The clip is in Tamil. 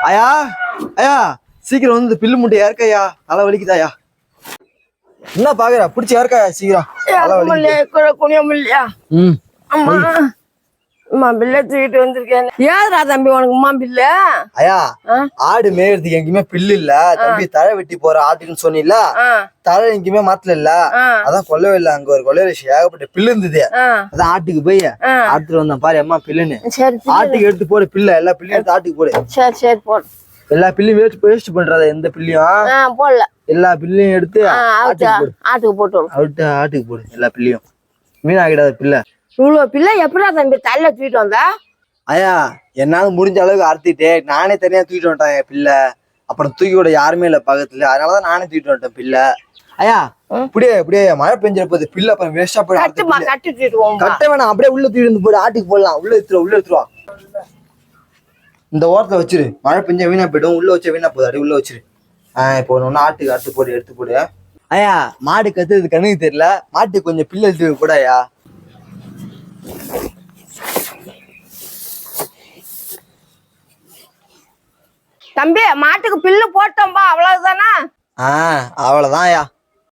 ஐயா ஐயா சீக்கிரம் வந்து பில்லு முட்டை யாருக்கையா தலை வலிக்குதாயா? என்ன பாக்குற பிடிச்சி யாருக்காயா சீக்கிரம் தலை வலிக்குது. அம்மா பில்ல தூக்கிட்டு வந்திருக்கேன். ஏதுடா தம்பி உனக்கு அம்மா பில்ல? ஐயா ஆடு மேயறதுக்கு எங்கேயுமே பில்லு இல்ல தம்பி, தலை வெட்டி போற ஆட்டுக்குன்னு சொன்னீங்களா, தலை எங்கேயுமே மாத்தல இல்ல, அதான் கொல்லவே இல்ல. அங்க ஒரு கொல்ல ஏகப்பட்ட பில்லு இருந்தது, அதான் ஆட்டுக்கு போய் ஆட்டுல வந்தான் பாரு அம்மா பில்லுன்னு. ஆட்டுக்கு எடுத்து போடு பில்ல, எல்லா பில்லையும் எடுத்து ஆட்டுக்கு போடு. சரி சரி போடு. எல்லா பில்லையும் வேஸ்ட் பண்றாத, எந்த பில்லையும் போடல. எல்லா பில்லையும் எடுத்து ஆட்டுக்கு போட்டு ஆட்டுக்கு போடு. எல்லா பில்லையும் வீணாகிடாத பில்ல. இவ்வளவு பிள்ளை எப்படா தம்பி தலையில தூக்கிட்டு வந்தா? ஐயா என்னால முடிஞ்ச அளவுக்கு அறுத்திட்டு நானே தனியா தூக்கிட்டு வந்துட்டேன் என் பிள்ளை. அப்புறம் தூக்கி விட யாருமே இல்ல பக்கத்துல, அதனாலதான் நானே தூக்கிட்டு வந்துட்டேன் பிள்ளை. ஐயா இப்படியே மழை பெஞ்சிட போகுது, பிள்ளை அப்புறம் வேஸ்டா போயிடும். கட்ட வேணாம், அப்படியே உள்ள தூக்கிட்டு வந்து போடு, ஆட்டுக்கு போடலாம். உள்ள எடுத்துருவா இந்த ஓரத்துல வச்சிரு, மழை பெஞ்சா வீணா போயிடும். உள்ள வச்சா வீணா போகுது, அப்படியே உள்ள வச்சிரு. இப்போ ஒண்ணு ஆட்டுக்கு எடுத்து போடு. ஐயா மாடு கத்துறது கண்ணுக்கு தெரியல, மாட்டுக்கு கொஞ்சம் பிள்ளை எடுத்து கூட. ஐயா தம்பி மாட்டுக்கு பில்லு போட்டோம்பா, அவ்வளவுதானா? அவ்வளவுதான் ஐயா.